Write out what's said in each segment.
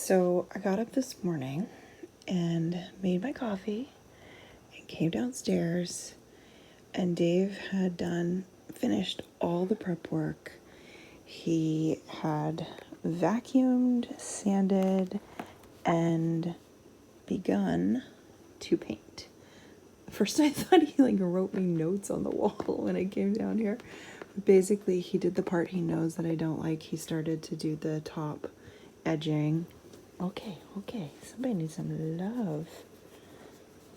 So I got up this morning and made my coffee and came downstairs, and Dave had finished all the prep work. He had vacuumed, sanded, and begun to paint. First I thought he wrote me notes on the wall when I came down here. Basically, he did the part he knows that I don't like. He started to do the top edging. Okay. Somebody needs some love.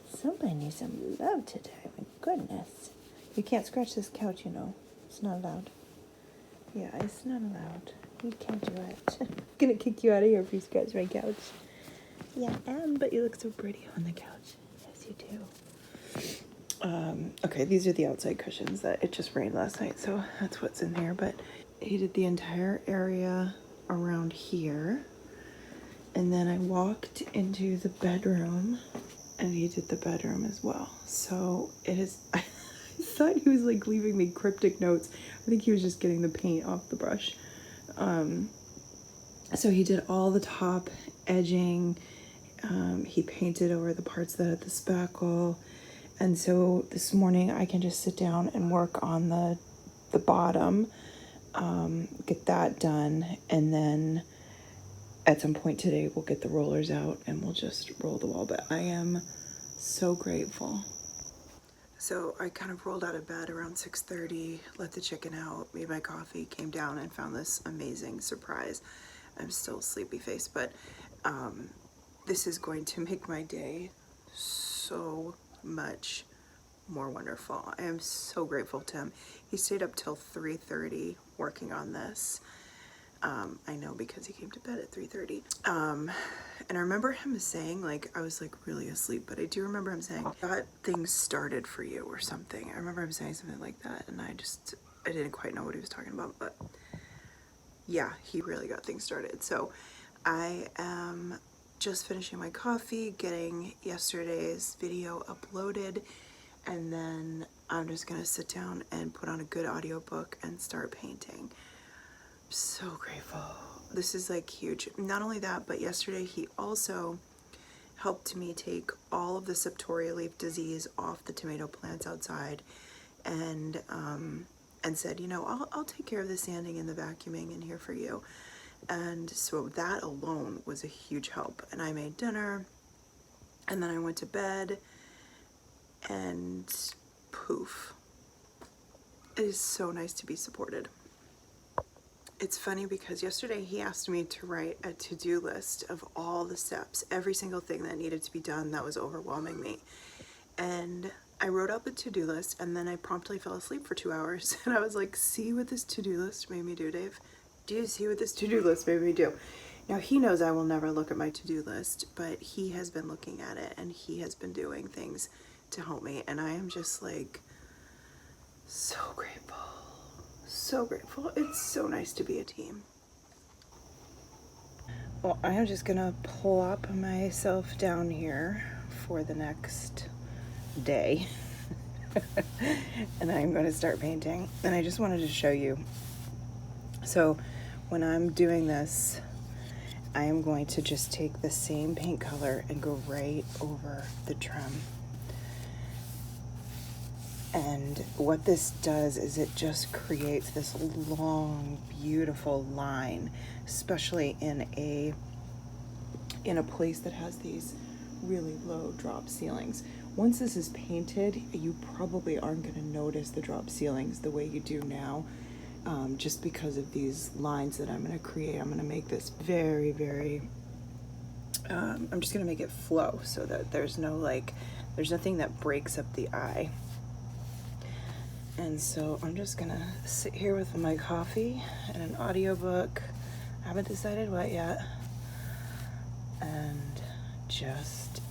Somebody needs some love today. My goodness. You can't scratch this couch, you know. It's not allowed. Yeah, it's not allowed. You can't do it. I'm gonna kick you out of here if you scratch my couch. Yeah, but you look so pretty on the couch. Yes, you do. Okay, these are the outside cushions that it just rained last night, so that's what's in here. But he did the entire area around here. And then I walked into the bedroom and he did the bedroom as well. So it is, I thought he was leaving me cryptic notes. I think he was just getting the paint off the brush. So he did all the top edging. He painted over the parts that had the spackle. And so this morning I can just sit down and work on the bottom, get that done. And then at some point today, we'll get the rollers out and we'll just roll the wall. But I am so grateful. So I kind of rolled out of bed around 6:30, let the chicken out, made my coffee, came down and found this amazing surprise. I'm still sleepy face, but this is going to make my day so much more wonderful. I am so grateful to him. He stayed up till 3:30 working on this. I know because he came to bed at 3:30. And I remember him saying, I was really asleep, but I do remember him saying, got things started for you or something. I remember him saying something like that, and I didn't quite know what he was talking about, but yeah, he really got things started. So I am just finishing my coffee, getting yesterday's video uploaded, and then I'm just gonna sit down and put on a good audiobook and start painting. So grateful. This is huge. Not only that, but yesterday he also helped me take all of the septoria leaf disease off the tomato plants outside, and said, I'll take care of the sanding and the vacuuming in here for you. And so that alone was a huge help. And I made dinner, and then I went to bed, and poof. It is so nice to be supported. It's funny because yesterday he asked me to write a to-do list of all the steps, every single thing that needed to be done that was overwhelming me. And I wrote up a to-do list, and then I promptly fell asleep for 2 hours. And I was like, see what this to-do list made me do, Dave? Do you see what this to-do list made me do? Now, he knows I will never look at my to-do list, but he has been looking at it, and he has been doing things to help me. And I am just so grateful. So grateful. It's so nice to be a team. Well, I am just gonna plop myself down here for the next day. And I'm going to start painting. And I just wanted to show you. So when I'm doing this, I am going to just take the same paint color and go right over the trim. And what this does is it just creates this long, beautiful line, especially in a place that has these really low drop ceilings. Once this is painted, you probably aren't going to notice the drop ceilings the way you do now, just because of these lines that I'm going to create. I'm going to make this very, very, I'm just going to make it flow so that there's there's nothing that breaks up the eye. And so I'm just gonna sit here with my coffee and an audiobook. I haven't decided what yet. And just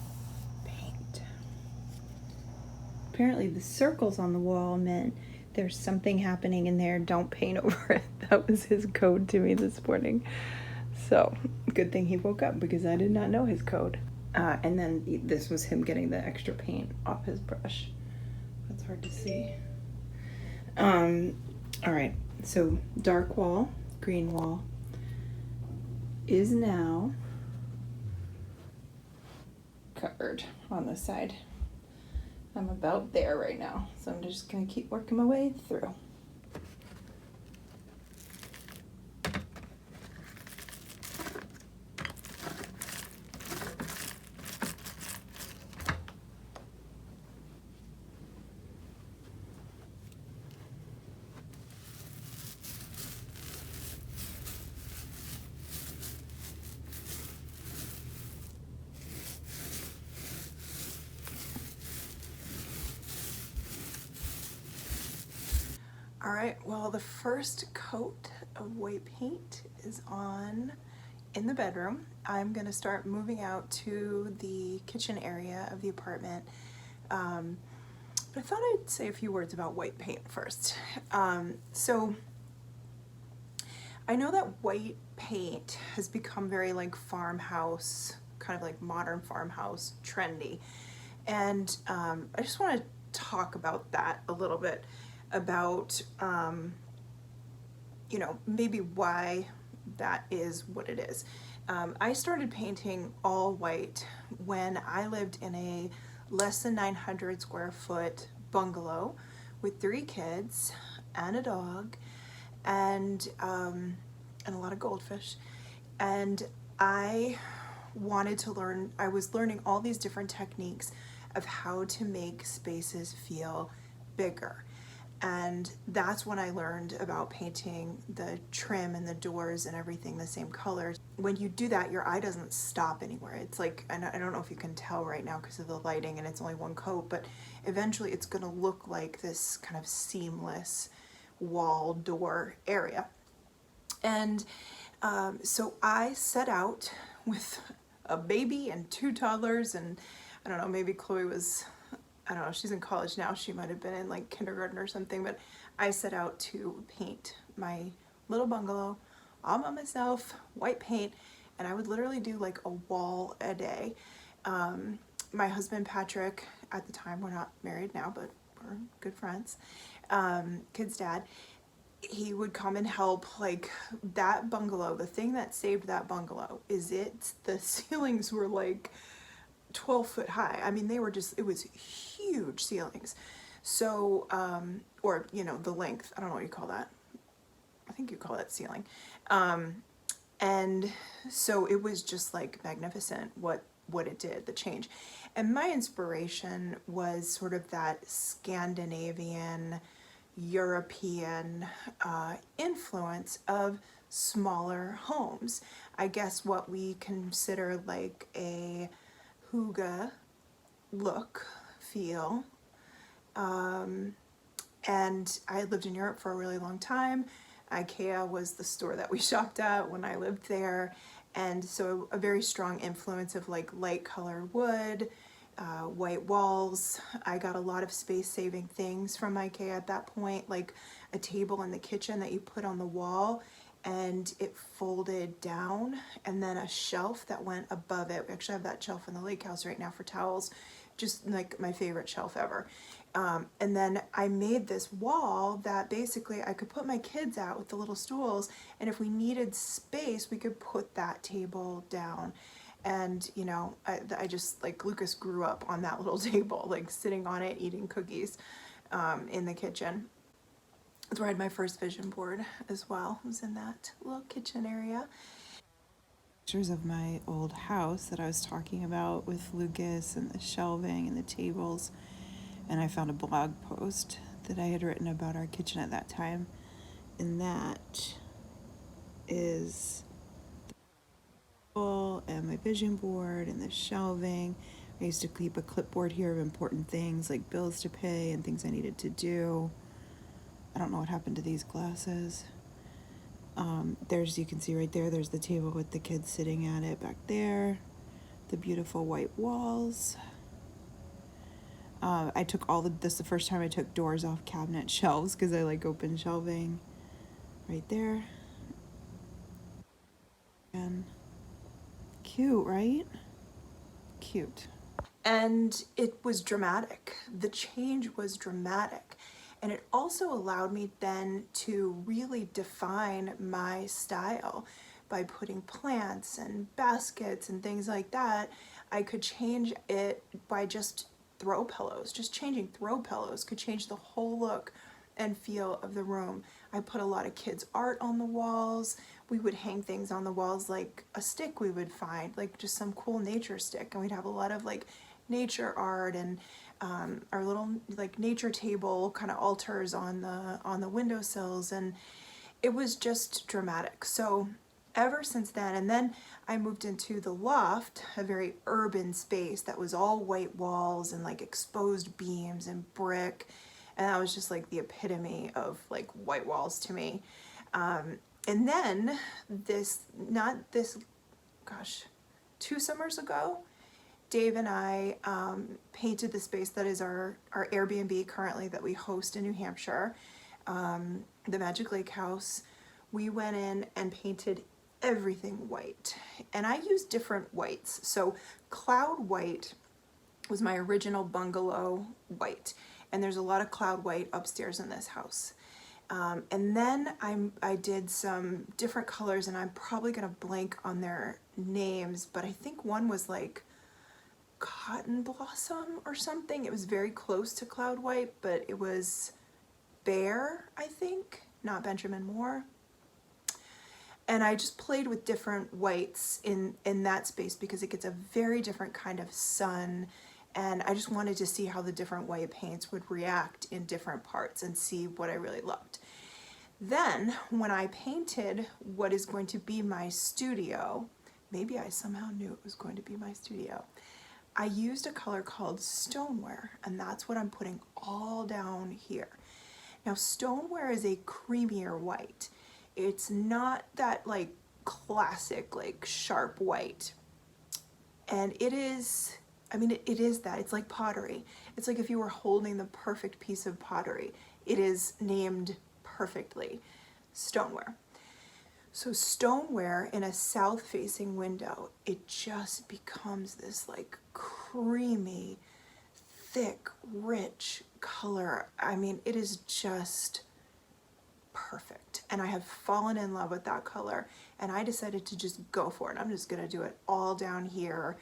paint. Apparently the circles on the wall meant there's something happening in there, don't paint over it. That was his code to me this morning. So good thing he woke up, because I did not know his code. And then this was him getting the extra paint off his brush. That's hard to see. All right, so dark wall, green wall is now covered on this side. I'm about there right now, so I'm just gonna keep working my way through. All right, well, the first coat of white paint is on in the bedroom. I'm gonna start moving out to the kitchen area of the apartment. But I thought I'd say a few words about white paint first. So I know that white paint has become very like farmhouse, kind of like modern farmhouse trendy. And I just want to talk about that a little bit, about, you know, maybe why that is what it is. I started painting all white when I lived in a less than 900 square foot bungalow with 3 kids and a dog and a lot of goldfish. And I wanted to learn, I was learning all these different techniques of how to make spaces feel bigger. And that's when I learned about painting the trim and the doors and everything the same colors. When you do that, your eye doesn't stop anywhere. It's like, and I don't know if you can tell right now because of the lighting and it's only one coat, but eventually it's gonna look like this kind of seamless wall door area. And so I set out with a baby and 2 toddlers, and I don't know, maybe Chloe was, I don't know, she's in college now, she might have been in like kindergarten or something, but I set out to paint my little bungalow all by myself, white paint, and I would literally do like a wall a day. My husband Patrick, at the time, we're not married now, but we're good friends, kid's dad, he would come and help. Like that bungalow, the thing that saved that bungalow is the ceilings were like 12 foot high. I mean, they were just, it was huge ceilings. So, or, you know, the length, I don't know what you call that. I think you call that ceiling. And so it was just like magnificent what it did, the change. And my inspiration was sort of that Scandinavian, European influence of smaller homes. I guess what we consider like a hygge look, feel. And I lived in Europe for a really long time. IKEA was the store that we shopped at when I lived there. And so a very strong influence of like light colored wood, white walls. I got a lot of space saving things from IKEA at that point, like a table in the kitchen that you put on the wall and it folded down, and then a shelf that went above it. We actually have that shelf in the lake house right now for towels, just like my favorite shelf ever. And then I made this wall that basically I could put my kids out with the little stools, and if we needed space, we could put that table down. And, you know, I just, like, Lucas grew up on that little table, like sitting on it, eating cookies in the kitchen. That's where I had my first vision board as well, it was in that little kitchen area. Pictures of my old house that I was talking about with Lucas and the shelving and the tables. And I found a blog post that I had written about our kitchen at that time. And that is and my vision board and the shelving. I used to keep a clipboard here of important things like bills to pay and things I needed to do. I don't know what happened to these glasses. There's, you can see right there, there's the table with the kids sitting at it back there. The beautiful white walls. I took this the first time I took doors off cabinet shelves because I like open shelving. Right there. And cute, right? Cute. And it was dramatic. The change was dramatic. And it also allowed me then to really define my style by putting plants and baskets and things like that, I could change it by just throw pillows. Just changing throw pillows could change the whole look and feel of the room. I put a lot of kids' art on the walls. We would hang things on the walls, like a stick we would find, like just some cool nature stick, and we'd have a lot of like nature art, and our little like nature table kind of altars on the windowsills, and it was just dramatic. So ever since then, and then I moved into the loft, a very urban space that was all white walls and like exposed beams and brick, and that was just like the epitome of like white walls to me. And then gosh, 2 summers ago, Dave and I painted the space that is our Airbnb currently that we host in New Hampshire, the Magic Lake House. We went in and painted everything white, and I used different whites. So cloud white was my original bungalow white, and there's a lot of cloud white upstairs in this house. And then I did some different colors, and I'm probably gonna blank on their names, but I think one was like Cotton Blossom or something. It was very close to cloud white, but it was Bear, I think, not Benjamin Moore. And I just played with different whites in that space because it gets a very different kind of sun, and I just wanted to see how the different white paints would react in different parts and see what I really loved. Then when I painted what is going to be my studio, maybe I somehow knew it was going to be my studio, I used a color called Stoneware, and that's what I'm putting all down here. Now Stoneware is a creamier white. It's not that like classic like sharp white, and it is, I mean, it is that. It's like pottery. It's like if you were holding the perfect piece of pottery. It is named perfectly Stoneware. So Stoneware in a south-facing window, it just becomes this like creamy, thick, rich color. I mean, it is just perfect. And I have fallen in love with that color, and I decided to just go for it. I'm just gonna do it all down here,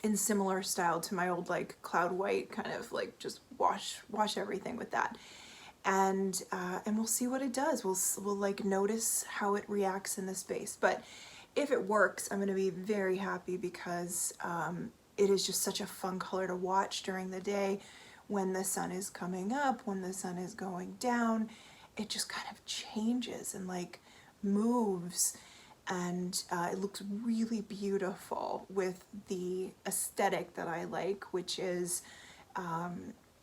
in similar style to my old like cloud white, kind of like just wash everything with that. And we'll see what it does. We'll like notice how it reacts in the space. But if it works, I'm gonna be very happy because it is just such a fun color to watch during the day when the sun is coming up, when the sun is going down. It just kind of changes and like moves, and it looks really beautiful with the aesthetic that I like, which is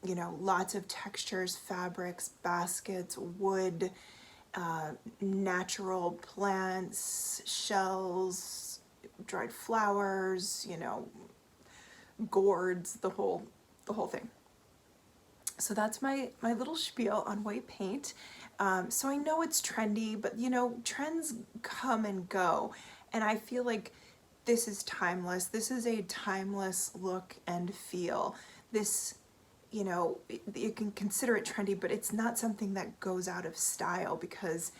you know, lots of textures, fabrics, baskets, wood, natural plants, shells, dried flowers, you know, gourds, the whole thing. So that's my little spiel on white paint. So I know it's trendy, but you know, trends come and go, and I feel like this is timeless. This is a timeless look and feel. This, you know, you can consider it trendy, but it's not something that goes out of style because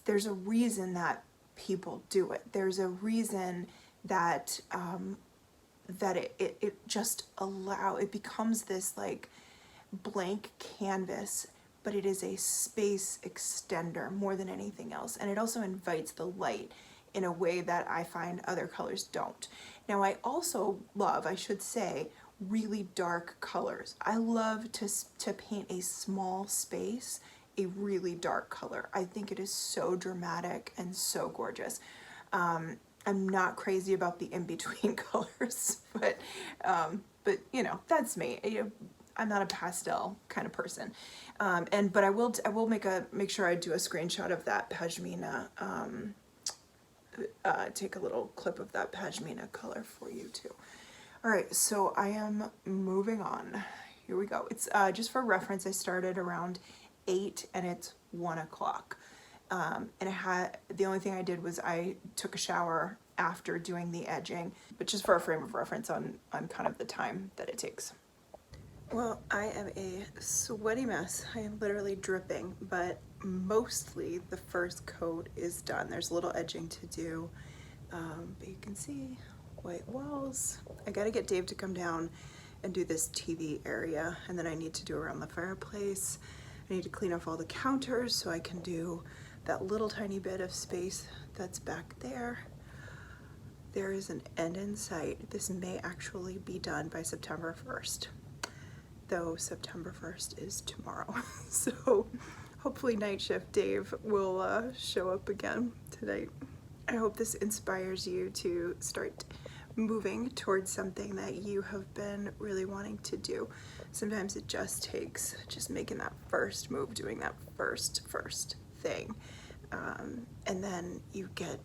there's a reason that people do it. There's a reason that it just it becomes this like blank canvas, but it is a space extender more than anything else, and it also invites the light in a way that I find other colors don't. Now I also love, I should say, really dark colors. I love to paint a small space a really dark color. I think it is so dramatic and so gorgeous. I'm not crazy about the in-between colors, but you know, that's me. I'm not a pastel kind of person, but I will make sure I do a screenshot of that Pashmina. Take a little clip of that Pashmina color for you too. All right, so I am moving on. Here we go. It's just for reference. I started around 8 and it's 1 o'clock. And the only thing I did was I took a shower after doing the edging, but just for a frame of reference on kind of the time that it takes. Well, I am a sweaty mess. I am literally dripping, but mostly the first coat is done. There's a little edging to do, but you can see white walls. I gotta get Dave to come down and do this TV area, and then I need to do around the fireplace. I need to clean off all the counters so I can do that little tiny bit of space that's back there. There is an end in sight. This may actually be done by September 1st, though September 1st is tomorrow. So hopefully night shift Dave will show up again tonight. I hope this inspires you to start moving towards something that you have been really wanting to do. Sometimes it just takes just making that first move, doing that first thing. And then you get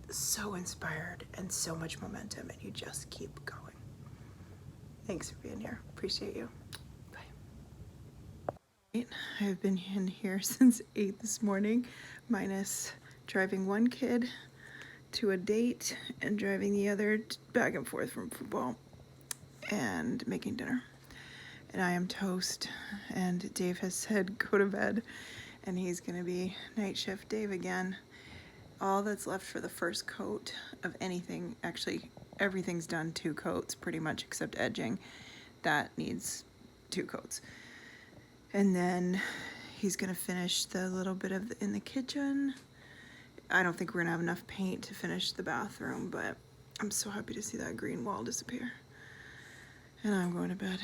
so inspired and so much momentum, and you just keep going. Thanks for being here. Appreciate you. Bye. I've been in here since 8 this morning, minus driving one kid to a date and driving the other back and forth from football and making dinner. And I am toast, and Dave has said go to bed, and he's gonna be night shift Dave again. All that's left for the first coat of anything, actually everything's done 2 coats pretty much except edging. That needs 2 coats. And then he's gonna finish the little bit of in the kitchen. I don't think we're gonna have enough paint to finish the bathroom, but I'm so happy to see that green wall disappear. And I'm going to bed.